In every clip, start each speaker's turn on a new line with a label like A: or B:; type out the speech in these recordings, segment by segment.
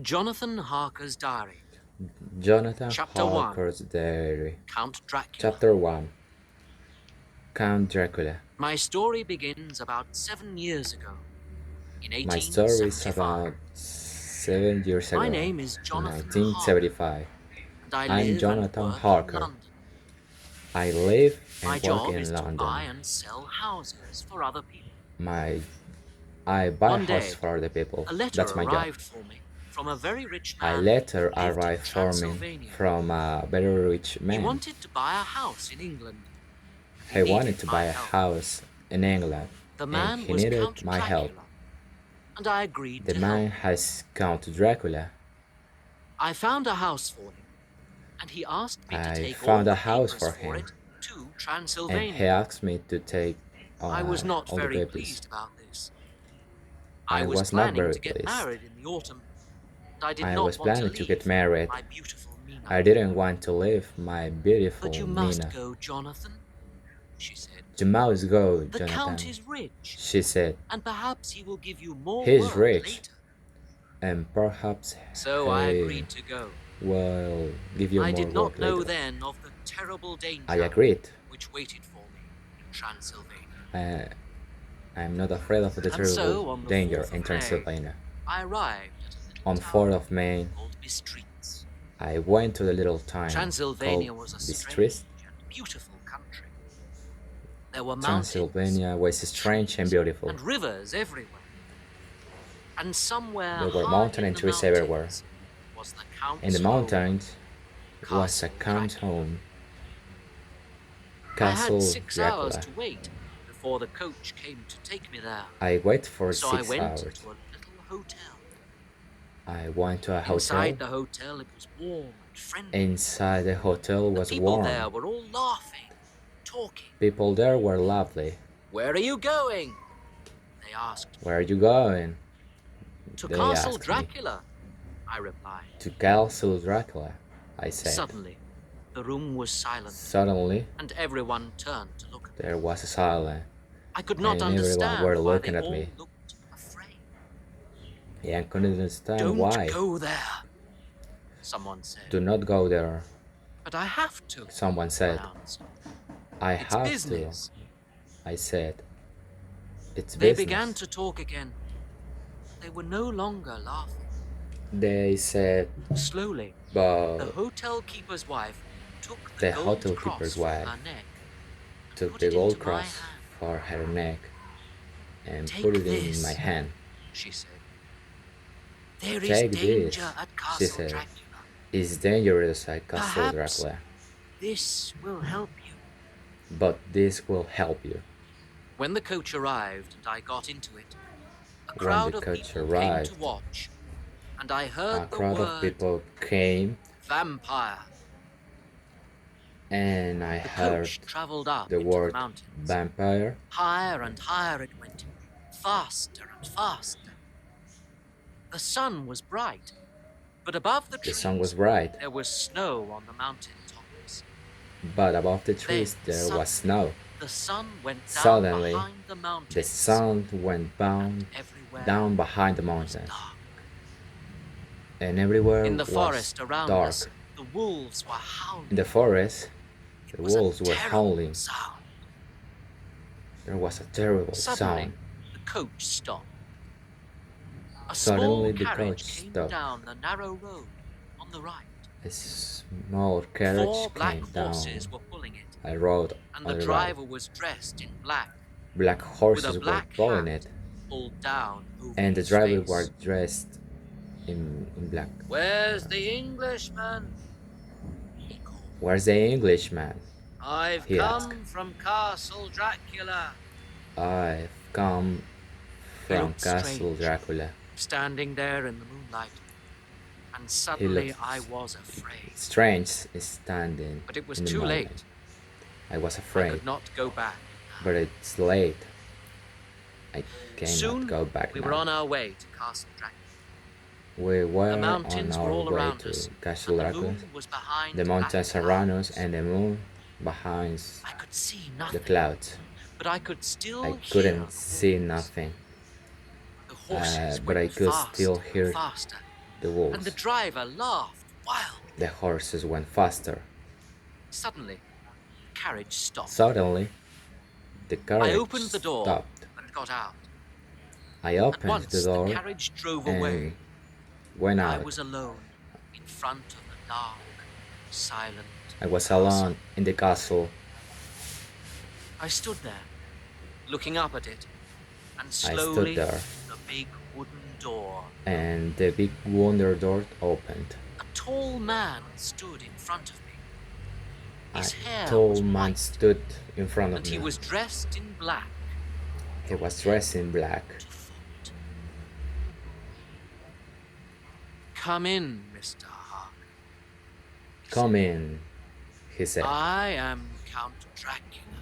A: Jonathan Harker's Diary.
B: Jonathan
A: Chapter 1.
B: Harker's Diary.
A: Count Dracula.
B: Chapter 1. Count Dracula.
A: My story begins about 7 years ago, in
B: My story is
A: 1875.
B: about 7 years
A: My
B: ago,
A: name is
B: in
A: Jonathan Harker,
B: 1975.
A: and I
B: I'm
A: live and
B: Jonathan
A: work
B: Harker.
A: in London.
B: I live
A: My
B: and work
A: job is
B: in
A: to
B: London.
A: buy and sell houses for other people.
B: I buy
A: One
B: houses
A: day,
B: for other people.
A: a letter
B: That's my job.
A: arrived for me from a very rich
B: A
A: man
B: letter
A: who lived in
B: arrived for me
A: Transylvania.
B: from a very rich
A: He
B: man.
A: wanted to buy a house in England.
B: He wanted
A: needed
B: to
A: my
B: buy a
A: help.
B: house in England,
A: The
B: and
A: man
B: he
A: was
B: needed
A: Count
B: my help.
A: Dracula, and I agreed
B: The
A: to
B: man
A: help.
B: has Count Dracula.
A: I found a house for him, and he asked me to
B: I
A: take
B: found
A: all
B: a
A: the
B: house
A: papers
B: for him,
A: it to
B: and he
A: Transylvania.
B: asked me to take
A: I was not
B: all the
A: very
B: papers.
A: pleased about this.
B: I
A: I was
B: was not
A: planning
B: very
A: to get
B: pleased.
A: married in the autumn, and I did
B: I
A: not
B: was
A: want to
B: planning to
A: leave
B: get married.
A: my beautiful Mina.
B: I didn't want to leave my beautiful
A: But you must
B: Mina.
A: go, Jonathan, she said.
B: You must go,
A: The
B: Jonathan,
A: Count is rich,
B: she said.
A: and perhaps he will give you more
B: He's
A: work
B: rich,
A: later.
B: and perhaps
A: So I agreed to go.
B: will give you
A: I
B: more
A: did not
B: work
A: know
B: later.
A: then of the terrible danger
B: I agreed.
A: which waited for me in Transylvania.
B: I'm not afraid of the
A: And
B: terrible
A: so, on the
B: danger
A: 4th
B: in
A: of May,
B: Transylvania.
A: I arrived at a little
B: On
A: town
B: 4th of May,
A: called Bistritz.
B: I went to the little town
A: Transylvania
B: called
A: was a
B: Bistritz.
A: strange and beautiful country. There were
B: Transylvania was strange and beautiful.
A: and rivers everywhere. And somewhere
B: There were
A: high
B: mountains
A: in
B: and
A: the
B: trees everywhere.
A: mountains was the Count's
B: In the
A: home,
B: mountains was a
A: Castle
B: count's
A: Dracula.
B: home,
A: I
B: Castle
A: had 6 hours
B: Dracula.
A: to wait before the coach came to take me there.
B: I waited for
A: So I
B: 6
A: went
B: hours.
A: to a little hotel.
B: I went to a hotel.
A: Inside the hotel, it was warm and friendly.
B: Inside the hotel was
A: The people
B: warm.
A: there were all laughing, talking.
B: People there were lovely.
A: Where are you going? They asked.
B: Where are you going?
A: To
B: They
A: Castle
B: asked me.
A: Dracula, I replied.
B: To Castle Dracula, I said.
A: Suddenly, the room was silent,
B: Suddenly,
A: and everyone turned to look at me.
B: there was a silence,
A: I could not
B: and everyone
A: understand
B: were
A: why
B: looking
A: they
B: at
A: all
B: me.
A: looked afraid.
B: I couldn't understand
A: Don't
B: why.
A: go there, someone said.
B: Do not go there,
A: But I have to,
B: someone said.
A: I answered.
B: I
A: It's
B: have
A: business.
B: to, I said. It's
A: They
B: business.
A: began to talk again. They were no longer laughing.
B: They said,
A: Slowly,
B: but
A: the hotel keeper's wife took
B: the
A: gold
B: hotel
A: cross
B: keeper's
A: from
B: wife
A: her neck and
B: took
A: put
B: the
A: it
B: gold
A: into my
B: cross
A: hand.
B: for her neck and
A: Take
B: put it
A: this,
B: in my hand.
A: she said. There is
B: Take
A: danger
B: this,
A: at
B: she
A: Castle
B: said.
A: Dracula.
B: It's dangerous at Castle
A: Perhaps
B: Dracula,
A: this will help you.
B: but this will help you.
A: When the coach arrived and I got into it, a
B: When
A: crowd
B: the
A: of
B: coach
A: people
B: arrived,
A: came to watch, and I
B: a
A: heard the
B: crowd of
A: word
B: people came,
A: vampire.
B: and I
A: The
B: heard
A: coach traveled up
B: the
A: into
B: word
A: the mountains.
B: vampire.
A: Higher and higher it went, faster and faster. The sun was bright, but above the
B: The
A: trees
B: sun was bright,
A: there was snow on the mountain tops.
B: but above the trees
A: Then,
B: there was snow.
A: The sun went down
B: Suddenly,
A: behind the mountains.
B: The sun went
A: Everywhere
B: down behind the
A: was
B: mountains,
A: dark.
B: and everywhere
A: In the
B: was
A: forest around
B: dark.
A: us, the wolves were howling.
B: In the forest,
A: It
B: the
A: was a
B: wolves were
A: terrible
B: howling.
A: sound.
B: There was a terrible
A: Suddenly,
B: sound.
A: the coach stopped. A
B: Suddenly,
A: small
B: the
A: carriage
B: coach
A: came
B: stopped.
A: down the narrow road on the right.
B: A small carriage
A: 4 black
B: came down
A: horses were pulling it,
B: a road
A: and
B: on
A: the
B: the
A: driver
B: right.
A: was dressed in black,
B: Black
A: with
B: horses
A: a
B: were
A: black
B: pulling
A: hat
B: it,
A: pulled down over
B: and the
A: his
B: driver
A: face.
B: was dressed in black.
A: Where's the Englishman? He called.
B: Where's the Englishman?
A: I've
B: He
A: come
B: asked.
A: from Castle Dracula.
B: I've come
A: He
B: from
A: looked
B: Castle
A: strange,
B: Dracula.
A: standing there in the moonlight, and suddenly
B: looked
A: I was afraid.
B: Strange is standing
A: But it was
B: in the
A: too
B: moonlight.
A: late.
B: I was
A: I
B: afraid,
A: could not go back.
B: but it's late. I cannot
A: Soon,
B: go back
A: we
B: now.
A: were on our way to Castle Dracula.
B: We were
A: The
B: on
A: mountains were
B: our
A: all
B: way
A: around
B: to
A: us,
B: Castle
A: and the
B: Dracula.
A: moon was behind
B: The
A: black
B: mountains around us
A: clouds.
B: and the moon behind
A: I could see
B: the
A: nothing,
B: clouds.
A: but I could still
B: I
A: hear
B: couldn't
A: the
B: see
A: horses.
B: nothing,
A: The horses
B: but I
A: went
B: could
A: faster
B: still
A: and
B: hear
A: faster,
B: the the
A: and the
B: wolves.
A: driver laughed wildly.
B: The horses went faster.
A: Suddenly, the carriage stopped.
B: Suddenly, the
A: I
B: carriage
A: opened the door,
B: stopped.
A: but it got out.
B: I
A: At
B: opened
A: once,
B: the door
A: the carriage drove
B: and
A: away.
B: went
A: I
B: out.
A: was alone in front of the dark, silent
B: I was
A: castle.
B: alone in the castle.
A: I stood there, looking up at it, and
B: I stood
A: slowly
B: there,
A: the big wooden door.
B: and the big wonder door opened.
A: A tall man stood in front of me.
B: A
A: His hair
B: tall
A: was
B: man
A: white,
B: stood in front of
A: and
B: me.
A: he was dressed in black.
B: He was dressed in black.
A: To foot. Come in, Mr. Hark. he
B: Come
A: said.
B: in, he said.
A: I am Count Dracula.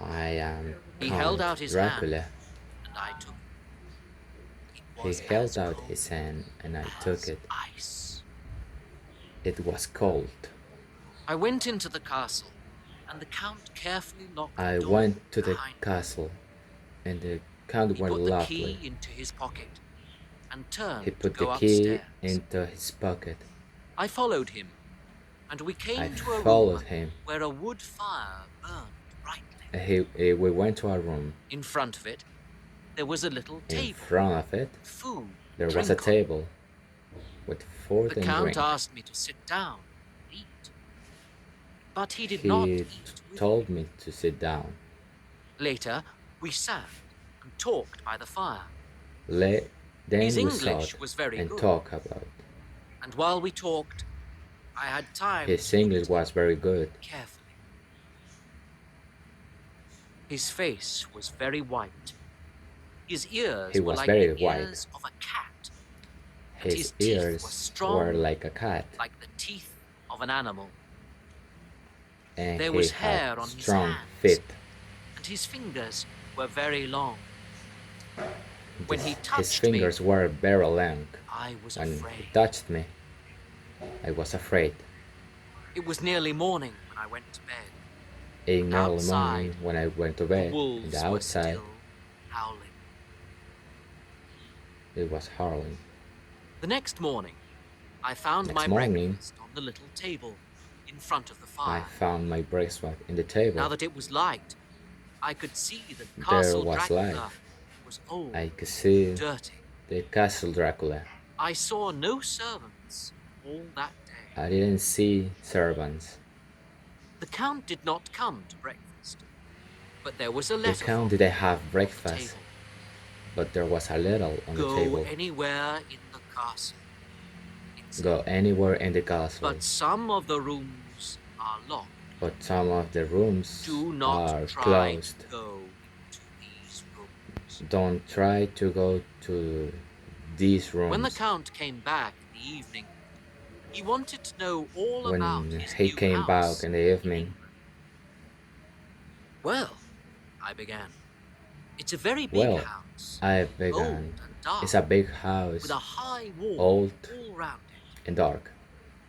B: I am
A: He
B: Count
A: held out his
B: Dracula.
A: hand, and I took it. It
B: He
A: was
B: held
A: as
B: out
A: cold
B: his hand and I
A: as
B: took it.
A: Ice.
B: It was cold.
A: I went into the castle, and the Count carefully locked the
B: I
A: door
B: went to the
A: behind me.
B: castle, and the Count
A: He
B: went
A: put the
B: loudly.
A: key into his pocket and turned
B: He put
A: to go
B: the key
A: upstairs.
B: into his pocket.
A: I followed him, and we came
B: I
A: to a
B: followed
A: room
B: him.
A: where a wood fire burned brightly.
B: We went to a room.
A: In front of it, there was a little
B: In
A: table
B: front of it,
A: with food.
B: there
A: and
B: was a
A: drink on it.
B: table with food
A: The
B: and
A: Count
B: drink.
A: asked me to sit down and eat, but he did not
B: He
A: eat with
B: told
A: me.
B: me to sit down.
A: Later, we sat and talked by the fire,
B: Then
A: His
B: we
A: English
B: sat
A: was very
B: and
A: good.
B: talked about.
A: and while we talked, I had time
B: His
A: to
B: English was very good.
A: carefully. His face was very white. His ears
B: He
A: were
B: was
A: like
B: very
A: the
B: white.
A: ears of a cat, and
B: His
A: teeth
B: ears
A: were strong,
B: were like a cat,
A: like the teeth of an animal.
B: and
A: There
B: he
A: was
B: had
A: hair on his
B: strong
A: hands.
B: feet.
A: And his fingers were very long. When he
B: His
A: touched
B: fingers
A: me,
B: were very long.
A: I was
B: When
A: afraid.
B: he touched me, I was afraid.
A: It was nearly morning when I went to bed.
B: In the early morning,
A: Outside,
B: when I went to
A: The
B: bed, in
A: wolves
B: the
A: were
B: outside,
A: still howling.
B: it was howling.
A: The next morning, I found
B: Next
A: my
B: morning,
A: breakfast on the little table in front of the
B: I
A: fire.
B: found my breakfast in the table.
A: Now that it was light, I could see that
B: There
A: Castle
B: was
A: Dracula
B: light.
A: was old,
B: I could see
A: dirty.
B: the Castle Dracula.
A: I saw no servants all that day.
B: I didn't see servants.
A: The Count did not come to breakfast, but there was a
B: The
A: letter
B: Count
A: for
B: didn't
A: me
B: have
A: on the
B: breakfast,
A: table.
B: but there was a little on the
A: Go
B: table.
A: anywhere in the castle, it said.
B: Go anywhere in the castle,
A: But some of the rooms are locked.
B: but some of the rooms
A: Do not
B: are
A: try
B: closed.
A: to go into these rooms.
B: Don't try to go to these rooms.
A: When the Count came back in the evening, he wanted to know all about
B: When
A: his
B: he
A: new
B: came
A: house
B: back in the evening,
A: England. Well, I began. It's a very big
B: well,
A: house,
B: I
A: old
B: began.
A: and dark,
B: It's a big house,
A: with a high wall
B: old
A: all round it.
B: and dark.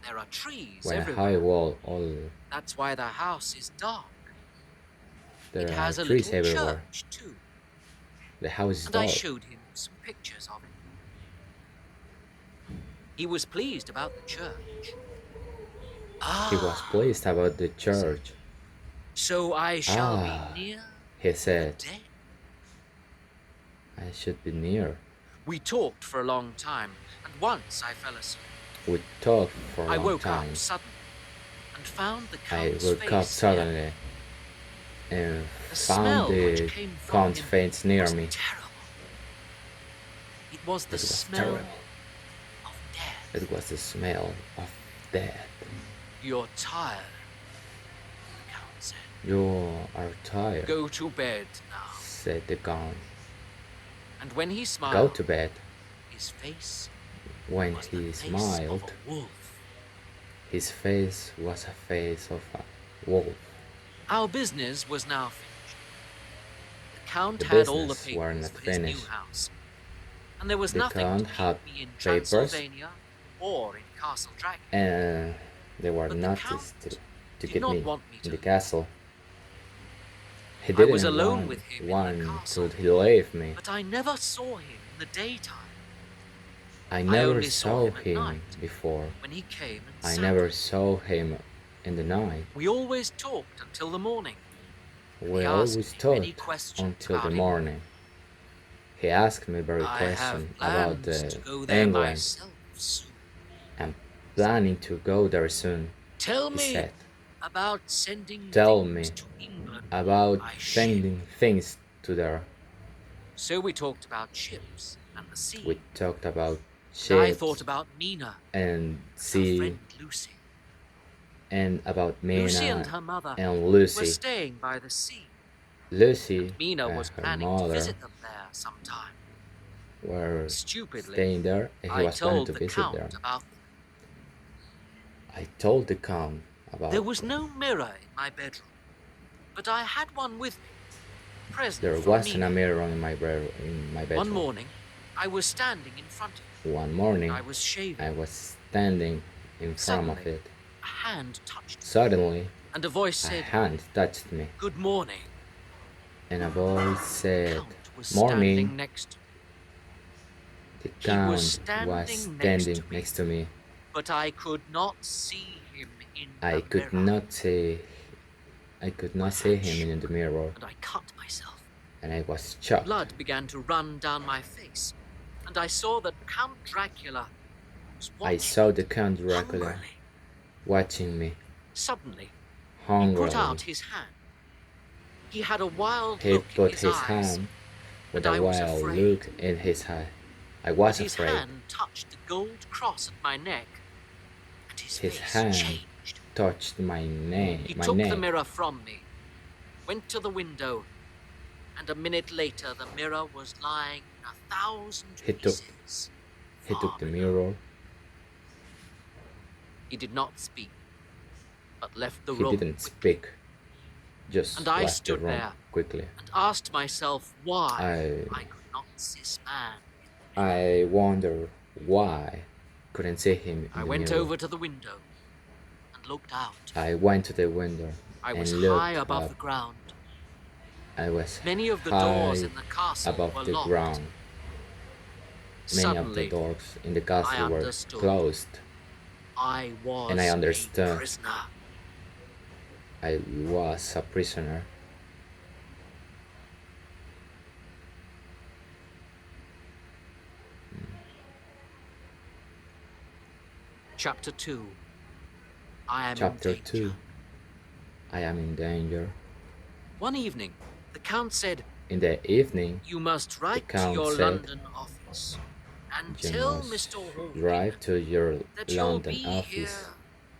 A: There are trees
B: With a
A: everywhere.
B: high wall, all
A: That's why the house is dark.
B: there
A: It
B: are
A: has a
B: trees
A: little
B: everywhere.
A: church too,
B: The house is
A: and I
B: dark.
A: showed him some pictures of it. He was pleased about the church.
B: He was pleased about the church.
A: So I shall
B: Ah,
A: be near
B: He
A: the
B: said,
A: dead.
B: I should be near.
A: We talked for a long time, and once I fell asleep.
B: We talked for a
A: I
B: long
A: woke
B: time.
A: up suddenly and found the
B: I
A: Count's
B: woke
A: face
B: up
A: near
B: suddenly and
A: The smell
B: found
A: which
B: the
A: came from
B: Count's
A: him
B: face near
A: was
B: me.
A: terrible. It was the
B: It was
A: smell
B: terrible.
A: of death.
B: It was the smell of death.
A: You're tired, the Count said.
B: You are tired,
A: Go to bed now.
B: said the Count.
A: And when he
B: Go
A: smiled,
B: to bed.
A: his face
B: When
A: was the
B: he
A: face
B: smiled,
A: of a wolf.
B: his face was a face of a wolf.
A: Our business was now finished. The Count
B: The
A: had all the
B: business were
A: papers
B: not
A: for his new
B: finished.
A: house, and there was
B: The
A: nothing
B: Count
A: to
B: had
A: keep me in
B: papers.
A: Transylvania or in Castle Dracula.
B: And they were
A: But the
B: not
A: Count
B: to
A: did
B: keep
A: not
B: me
A: want me
B: in the
A: to.
B: castle. He
A: I
B: didn't
A: was alone
B: want,
A: with him in the
B: want
A: castle.
B: to leave me.
A: But I never saw him in the daytime.
B: I
A: I
B: never
A: only saw
B: saw
A: him at
B: him
A: night,
B: before.
A: when he came and
B: I
A: sat
B: never
A: with me.
B: saw him in the night.
A: We always talked until the morning.
B: We
A: He asked
B: always
A: me many
B: talked
A: questions
B: until the
A: about England.
B: morning. He asked me very
A: I have
B: question about
A: plans to go there
B: England.
A: myself soon.
B: I'm planning to go there soon,
A: Tell
B: he
A: me
B: said.
A: about sending
B: Tell
A: things
B: me
A: to England
B: about
A: by ship.
B: sending things to there.
A: So we talked about ships and the sea.
B: We talked about
A: And I thought
B: ships
A: about Mina
B: and
A: and her
B: sea
A: friend Lucy.
B: and about
A: Lucy and
B: Mina
A: her mother
B: and
A: were
B: Lucy.
A: staying by the sea.
B: Lucy
A: Mina
B: and
A: was
B: her
A: planning to
B: mother
A: visit them there sometime.
B: were
A: Stupidly,
B: staying there and he
A: I
B: was planning
A: told
B: to
A: the
B: visit there.
A: Count about them.
B: I told the Count about
A: There was no mirror in my bedroom, but I had one with me, a present
B: there
A: from
B: wasn't a
A: Mina.
B: mirror in my
A: One
B: bedroom.
A: morning, I was standing in front of it.
B: One morning
A: I was shaving.
B: I was standing in front of
A: Suddenly,
B: it.
A: a hand touched me,
B: Suddenly
A: and a voice
B: a
A: said,
B: hand touched me
A: "Good morning."
B: and a voice
A: The
B: said,
A: Count was
B: "Morning."
A: standing next to me.
B: The
A: He was
B: Count was
A: standing
B: next to me.
A: but I could not see him in
B: I
A: the
B: could
A: mirror.
B: not see him in the mirror,
A: And I cut myself.
B: and I was shocked.
A: Blood began to run down my face, and I saw that Count Dracula was
B: I
A: watching
B: saw the Count Dracula
A: hungrily.
B: watching me
A: Suddenly, he
B: hungrily.
A: put out his hand. He had a wild
B: He
A: look in
B: put
A: his
B: his
A: eyes,
B: hand with
A: and
B: a
A: I was
B: wild
A: afraid.
B: look in his eye. I
A: But
B: was
A: his
B: afraid.
A: hand touched the gold cross at my neck, and his
B: His
A: face
B: hand
A: changed.
B: touched my
A: He
B: neck.
A: took the mirror from me, went to the window, and a minute later the mirror was lying in 1,000
B: He took-
A: pieces.
B: He took the
A: far
B: mirror.
A: He did not speak, but left the
B: He
A: room
B: didn't speak. Just
A: And I
B: left the
A: stood
B: room
A: there.
B: quickly.
A: and asked myself why
B: I-
A: I could not see this man.
B: I wonder why couldn't see him in
A: I
B: the
A: went
B: mirror.
A: over to the window and looked out.
B: I went to the window
A: I
B: and
A: was
B: looked
A: high above
B: up.
A: the ground.
B: I was
A: Many of the
B: high
A: doors in the castle
B: above
A: were
B: the
A: locked.
B: ground. Many of the
A: Suddenly,
B: doors in the castle were
A: understood.
B: closed.
A: I was
B: And I
A: a
B: understood.
A: prisoner.
B: I was a prisoner.
A: Chapter 2. I am
B: Chapter
A: in danger.
B: 2. I am in danger.
A: One evening, the Count said,
B: In the evening,
A: "You must write to
B: Count
A: your
B: said,
A: London office and
B: you
A: tell
B: must
A: Mr. Hawking
B: drive to your
A: that you'll
B: London
A: be
B: office
A: here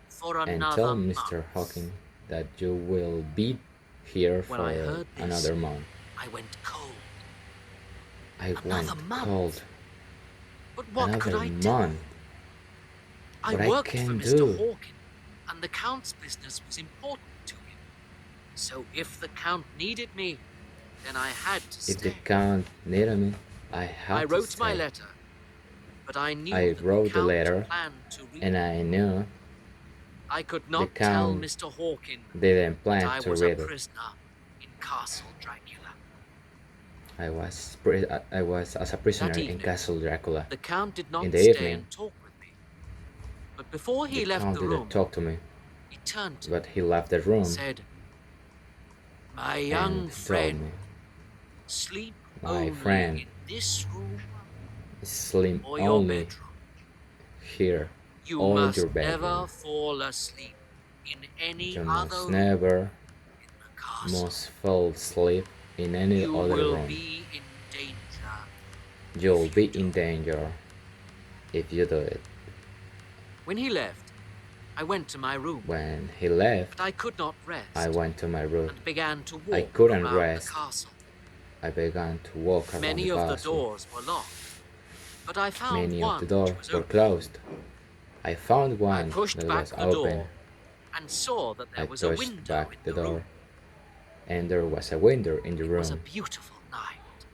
A: for
B: and
A: another
B: tell
A: month."
B: Mr. Hawking that you will be here
A: When
B: for
A: I heard this,
B: another month.
A: I went cold.
B: I
A: Another
B: went
A: month?
B: cold.
A: But what could
B: Another
A: I do?
B: month.
A: I
B: What I
A: worked for
B: can
A: Mr.
B: do?
A: Hawking, and the Count's business was important to him. So if the Count needed me, then I had to
B: If the
A: stay.
B: Count needed me, I had
A: I
B: to
A: wrote my
B: stay.
A: letter, but I knew
B: I
A: that
B: wrote
A: the
B: the
A: Count
B: letter,
A: planned to read
B: and
A: it.
B: I knew
A: I could not tell
B: Count
A: Mr. Hawking
B: didn't
A: that
B: plan
A: I
B: to
A: was a
B: read it.
A: prisoner in Castle Dracula.
B: I was as a prisoner in
A: evening,
B: Castle Dracula.
A: The Count did not
B: In the
A: stay
B: evening,
A: and talk with me. But before he
B: The
A: left
B: Count
A: the
B: didn't
A: room,
B: talk to me,
A: he turned to me
B: but he left the room
A: and said, "My
B: and
A: young
B: told
A: friend,
B: me,
A: sleep
B: My
A: only
B: friend,
A: in this room
B: sleep
A: or your
B: only
A: bedroom.
B: here
A: You
B: or
A: must
B: your
A: never
B: bedroom.
A: fall asleep in any
B: You
A: other
B: must
A: room
B: never
A: in the castle.
B: must fall asleep in any
A: You
B: other
A: will
B: room.
A: be in danger.
B: You'll
A: if
B: be
A: you
B: in
A: do."
B: danger if you do it.
A: When he left, I went to my room,
B: When he left,
A: but I could not rest
B: I went to my room.
A: and began to walk
B: I couldn't
A: around
B: rest.
A: the castle.
B: I began to walk around
A: Many
B: the
A: of the
B: castle.
A: doors were locked, but I found
B: Many
A: one
B: of the doors
A: which was
B: were
A: open.
B: closed. I found
A: I
B: one
A: pushed
B: that
A: back
B: was
A: the
B: open.
A: door and saw that there
B: I
A: was a
B: pushed
A: window
B: back
A: in
B: the
A: the
B: door,
A: room.
B: and there was a window in the
A: It was a
B: room.
A: beautiful night,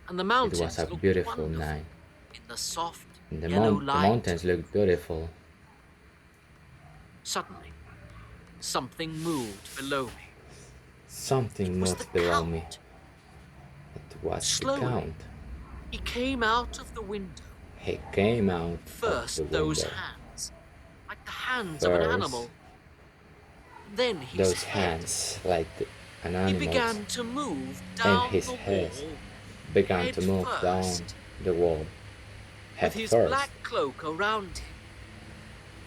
A: and the
B: It
A: mountains
B: was a
A: looked
B: beautiful
A: wonderful
B: night.
A: in the soft
B: And the
A: yellow
B: the
A: light.
B: mountains looked beautiful.
A: Suddenly, something moved below me.
B: Something
A: It was
B: moved
A: the
B: below me.
A: Count.
B: It was
A: Slowly.
B: the Count.
A: He came out of the window
B: He came out of the
A: First, those
B: window.
A: hands, like the hands of an
B: First,
A: animal. Then his
B: those
A: head.
B: hands like an
A: He
B: animal's,
A: began to move
B: and
A: down
B: his
A: the
B: head
A: wall,
B: began
A: head
B: to move down
A: first,
B: the wall.
A: with
B: Head
A: his
B: first.
A: black cloak around him.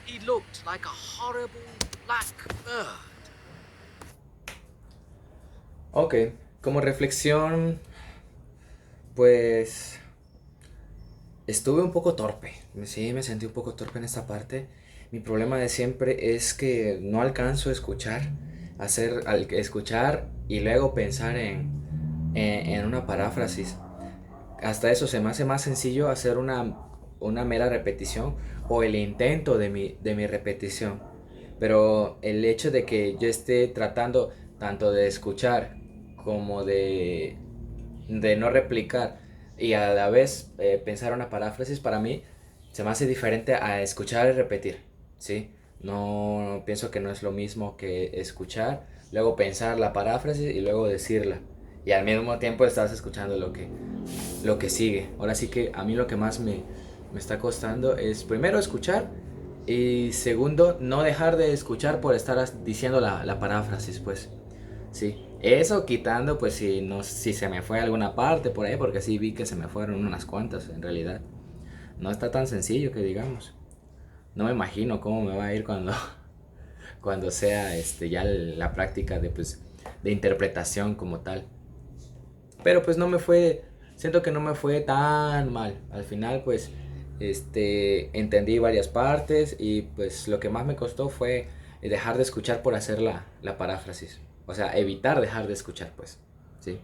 A: He looked like a horrible black bird.
C: Ok, como reflexión, pues estuve un poco torpe. Sí, me sentí un poco torpe en esta parte. Mi problema de siempre es que no alcanzo a escuchar, escuchar y luego pensar en una paráfrasis. Hasta eso se me hace más sencillo hacer una mera repetición o el intento de mi repetición. Pero el hecho de que yo esté tratando tanto de escuchar como de no replicar y a la vez pensar una paráfrasis, para mí se me hace diferente a escuchar y repetir, ¿sí? No pienso que no es lo mismo que escuchar, luego pensar la paráfrasis y luego decirla. Y al mismo tiempo estás escuchando lo que sigue. Ahora sí que a mí lo que más me está costando es primero escuchar y segundo no dejar de escuchar por estar diciendo la paráfrasis, pues. Sí, eso quitando pues si, no, si se me fue alguna parte por ahí, porque sí vi que se me fueron unas cuantas en realidad. No está tan sencillo que digamos. No me imagino cómo me va a ir cuando sea ya la práctica de interpretación como tal. Pero pues no me fue, siento que no me fue tan mal. Al final pues entendí varias partes y pues lo que más me costó fue dejar de escuchar por hacer la paráfrasis. O sea, evitar dejar de escuchar pues, ¿sí?